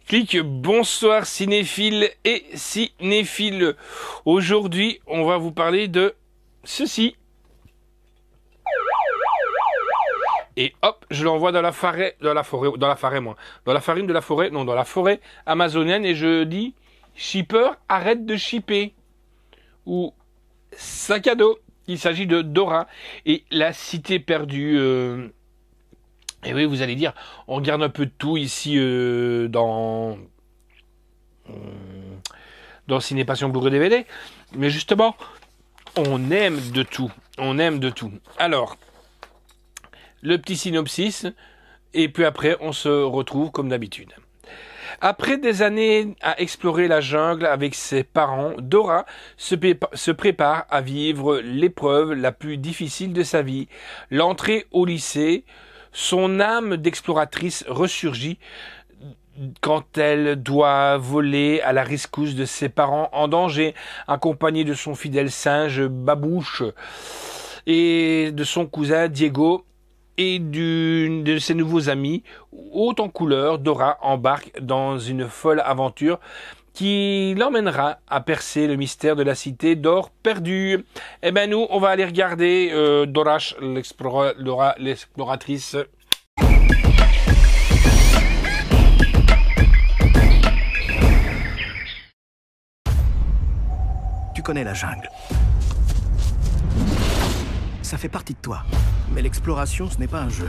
Clic, bonsoir cinéphiles et cinéphiles. Aujourd'hui, on va vous parler de ceci. Et hop, je l'envoie dans la farine de la forêt amazonienne et je dis, shipper, arrête de shipper. Ou sac à dos. Il s'agit de Dora et la cité perdue. Et oui, vous allez dire, on regarde un peu de tout ici dans Ciné Passion Blu-ray DVD. Mais justement, on aime de tout. On aime de tout. Alors, le petit synopsis. Et puis après, on se retrouve comme d'habitude. Après des années à explorer la jungle avec ses parents, Dora se prépare à vivre l'épreuve la plus difficile de sa vie. L'entrée au lycée. Son âme d'exploratrice ressurgit quand elle doit voler à la rescousse de ses parents en danger, accompagnée de son fidèle singe Babouche et de son cousin Diego et de ses nouveaux amis. Haut en couleur, Dora embarque dans une folle aventure qui l'emmènera à percer le mystère de la cité d'or perdue. Eh ben nous, on va aller regarder Dora l'exploratrice. Tu connais la jungle. Ça fait partie de toi. Mais l'exploration, ce n'est pas un jeu.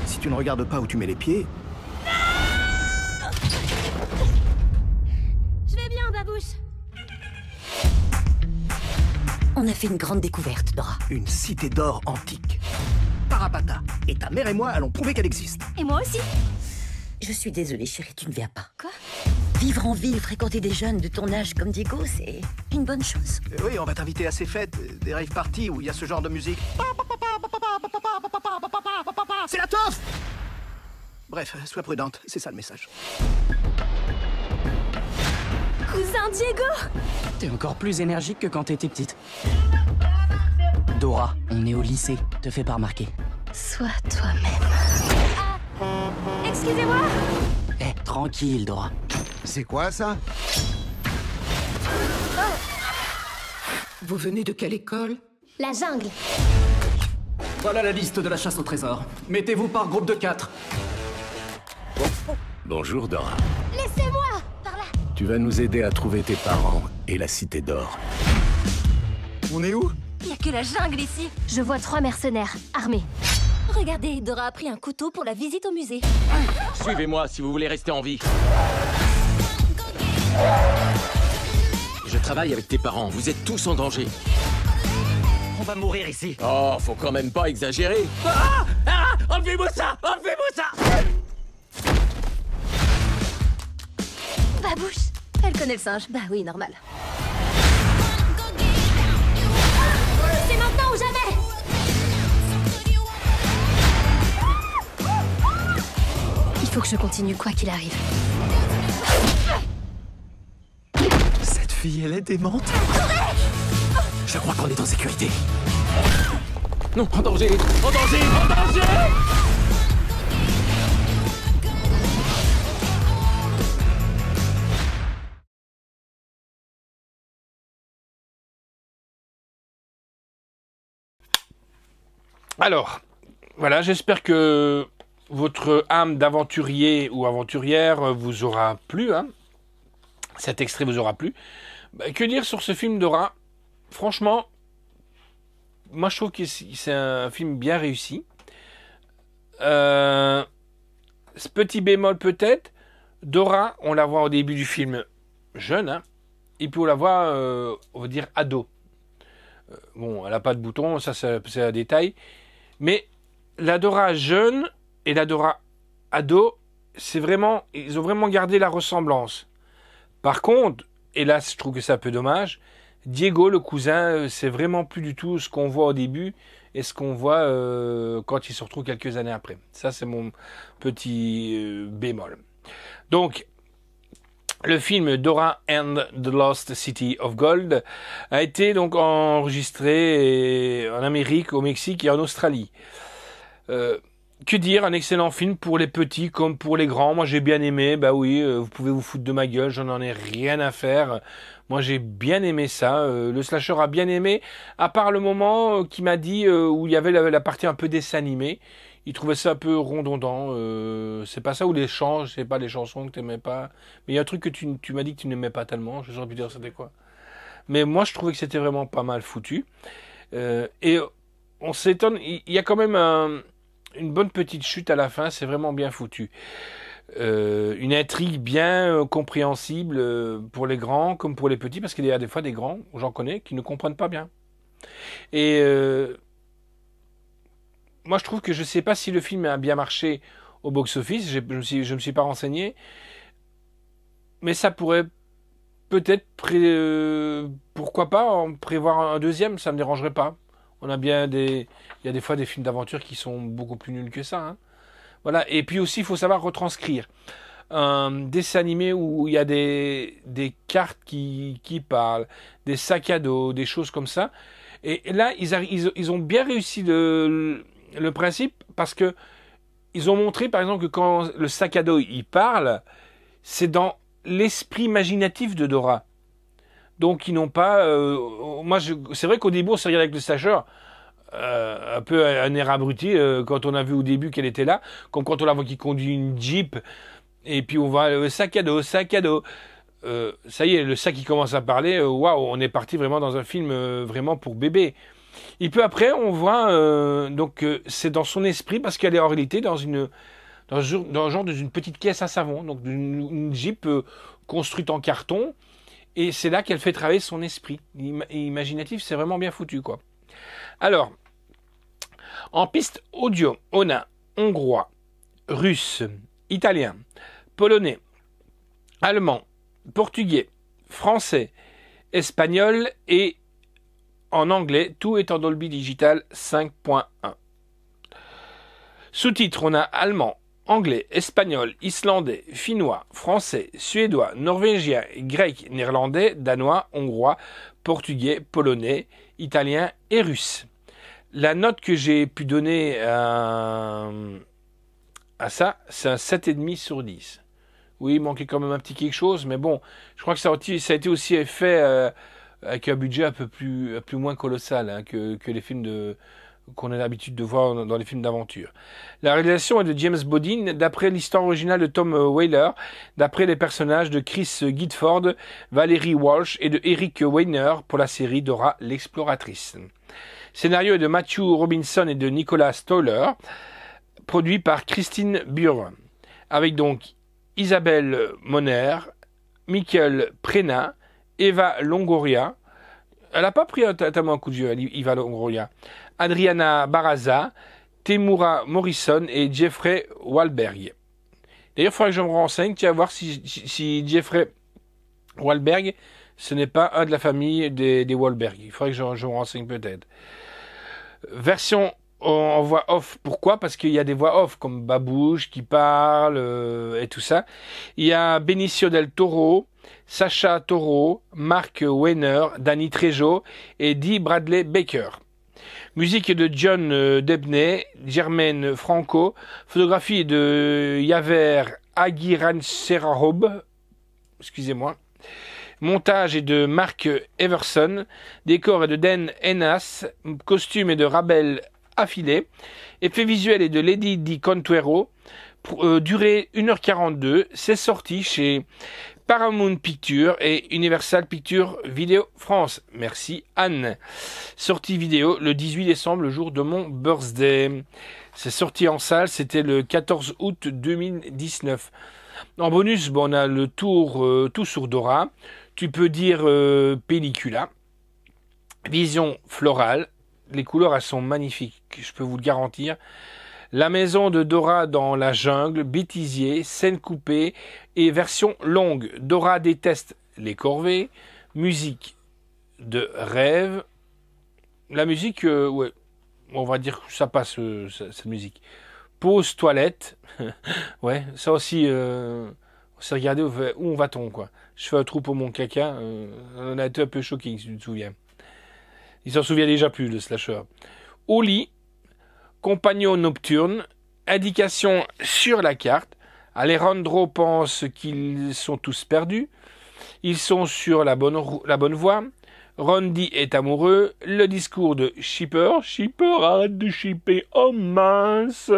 Si tu ne regardes pas où tu mets les pieds... Babouche. On a fait une grande découverte, Dora. Une cité d'or antique. Parapata. Et ta mère et moi allons prouver qu'elle existe. Et moi aussi. Je suis désolée, chérie, tu ne viens pas. Quoi? Vivre en ville, fréquenter des jeunes de ton âge comme Diego, c'est une bonne chose. Oui, on va t'inviter à ces fêtes, des rave parties où il y a ce genre de musique. C'est la teuf! Bref, sois prudente, c'est ça le message. Cousin Diego! T'es encore plus énergique que quand t'étais petite. Dora, on est au lycée, te fais pas remarquer. Sois toi-même. Excusez-moi! Eh, tranquille, Dora. C'est quoi ça? Vous venez de quelle école? La jungle. Voilà la liste de la chasse au trésor. Mettez-vous par groupe de 4. Bonjour, Dora. Laissez-moi! Par là! Tu vas nous aider à trouver tes parents et la cité d'or. On est où? Il n'y a que la jungle ici. Je vois 3 mercenaires, armés. Regardez, Dora a pris un couteau pour la visite au musée. Suivez-moi si vous voulez rester en vie. Je travaille avec tes parents, vous êtes tous en danger. On va mourir ici. Oh, faut quand même pas exagérer. Enlevez-moi ça! Enlevez-moi ça! Babouche, elle connaît le singe. Bah oui, normal. C'est maintenant ou jamais! Il faut que je continue quoi qu'il arrive. Cette fille, elle est démente. Je crois qu'on est en sécurité. Non, en danger! En danger! En danger! Alors, voilà, j'espère que votre âme d'aventurier ou aventurière vous aura plu, hein. Cet extrait vous aura plu. Bah, que dire sur ce film Dora? Franchement, moi je trouve que c'est un film bien réussi. Ce petit bémol peut-être, Dora, on la voit au début du film jeune, hein, et puis on la voit, on va dire, ado. Bon, elle n'a pas de bouton, ça c'est un détail. Mais la Dora jeune et la Dora ado, ils ont vraiment gardé la ressemblance. Par contre, et là je trouve que c'est un peu dommage, Diego, le cousin, c'est vraiment plus du tout ce qu'on voit au début et ce qu'on voit quand il se retrouve quelques années après. Ça, c'est mon petit bémol. Donc, le film Dora and the Lost City of Gold a été donc enregistré en Amérique, au Mexique et en Australie. que dire, un excellent film pour les petits comme pour les grands. Moi j'ai bien aimé, bah oui, vous pouvez vous foutre de ma gueule, j'en ai rien à faire. Moi j'ai bien aimé ça, le slasher a bien aimé, à part le moment qui m'a dit où il y avait la partie un peu dessin animé. Il trouvait ça un peu redondant, c'est pas ça, ou les chants, c'est pas les chansons que t'aimais pas. Mais il y a un truc que tu m'as dit que tu n'aimais pas tellement, je saurais plus dire c'était quoi. Mais moi je trouvais que c'était vraiment pas mal foutu. Et on s'étonne, il y a quand même une bonne petite chute à la fin, c'est vraiment bien foutu. Une intrigue bien compréhensible pour les grands comme pour les petits, parce qu'il y a des fois des grands, j'en connais, qui ne comprennent pas bien. Et moi je trouve que je sais pas si le film a bien marché au box-office, je me suis pas renseigné, mais ça pourrait peut-être, pourquoi pas, en prévoir un deuxième, ça me dérangerait pas. On a bien il y a des fois des films d'aventure qui sont beaucoup plus nuls que ça, hein. Voilà. Et puis aussi, il faut savoir retranscrire un dessin animé où il y a des cartes qui parlent, des sacs à dos, des choses comme ça. Et là, ils ont bien réussi le principe, parce que ils ont montré, par exemple, que quand le sac à dos il parle, c'est dans l'esprit imaginatif de Dora. Donc ils n'ont pas... c'est vrai qu'au début on s'est regardé avec le slasher, un peu un air abruti, quand on a vu au début qu'elle était là, comme quand on la voit qui conduit une Jeep, et puis on voit sac à dos, sac à dos. Ça y est, le sac qui commence à parler, waouh, on est parti vraiment dans un film vraiment pour bébé. Et puis après on voit, c'est dans son esprit, parce qu'elle est en réalité dans une petite caisse à savon, donc une Jeep construite en carton. Et c'est là qu'elle fait travailler son esprit imaginatif, c'est vraiment bien foutu, quoi. Alors, en piste audio, on a hongrois, russe, italien, polonais, allemand, portugais, français, espagnol et en anglais, tout est en Dolby Digital 5.1. Sous-titres, on a allemand, anglais, espagnol, islandais, finnois, français, suédois, norvégien, grec, néerlandais, danois, hongrois, portugais, polonais, italien et russe. La note que j'ai pu donner à ça, c'est un 7,5 sur 10. Oui, il manquait quand même un petit quelque chose, mais bon, je crois que ça a été aussi fait avec un budget un peu moins colossal, hein, que les films qu'on a l'habitude de voir dans les films d'aventure. La réalisation est de James Bodin, d'après l'histoire originale de Tom Whaler, d'après les personnages de Chris Gidford, Valerie Walsh et de Eric Weiner pour la série Dora l'exploratrice. Scénario est de Matthew Robinson et de Nicolas Stoller, produit par Christine Burr, avec donc Isabelle Moner, Michael Prena, Eva Longoria. Elle n'a pas pris tellement un coup de vieux, Eva Longoria. Adriana Barraza, Temura Morrison et Jeffrey Wahlberg. D'ailleurs, il faudrait que je me renseigne, tu vas voir si Jeffrey Wahlberg, ce n'est pas un de la famille des Wahlberg. Il faudrait que je me renseigne peut-être. Version en voix off, pourquoi? Parce qu'il y a des voix off, comme Babouche qui parle et tout ça. Il y a Benicio del Toro, Sacha Toro, Mark Weiner, Danny Trejo et Dee Bradley Baker. Musique de John Debney, Jermaine Franco, photographie de Yaver Aguirre-Serrahob, excusez-moi. Montage est de Mark Everson, décor est de Dan Enas, costume est de Rabel Affilé, effet visuel est de Lady Di Contuero, durée 1h42, c'est sorti chez Paramount Pictures et Universal Pictures Vidéo France. Merci Anne. Sortie vidéo le 18 décembre, le jour de mon birthday. C'est sorti en salle, c'était le 14 août 2019. En bonus, on a le tout sur Dora. Tu peux dire pellicula. Vision florale. Les couleurs, elles sont magnifiques, je peux vous le garantir. La maison de Dora dans la jungle, bêtisier, scène coupée et version longue. Dora déteste les corvées. Musique de rêve. La musique, ouais, on va dire que ça passe, cette musique. Pause toilette. Ouais, ça aussi, on s'est regardé où va-t-on, quoi. Je fais un trou pour mon caca. On a été un peu choqués, si tu te souviens. Il s'en souvient déjà plus, le slasher. Au lit. Compagnon nocturne, indication sur la carte. Alejandro pense qu'ils sont tous perdus. Ils sont sur la bonne voie. Randy est amoureux. Le discours de Shipper. Shipper, arrête de shipper. Oh mince.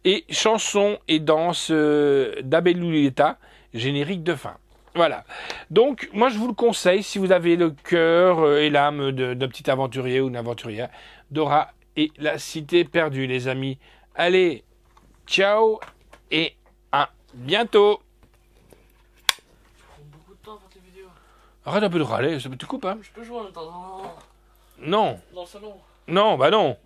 Et chanson et danse d'Abeluleta, générique de fin. Voilà. Donc, moi, je vous le conseille, si vous avez le cœur et l'âme d'un petit aventurier ou d'une aventurière, Dora et la cité perdue, les amis. Allez, ciao et à bientôt. Arrête un peu de râler, tu coupes, hein. Je peux jouer en même temps. Non. Dans le salon. Non, bah non.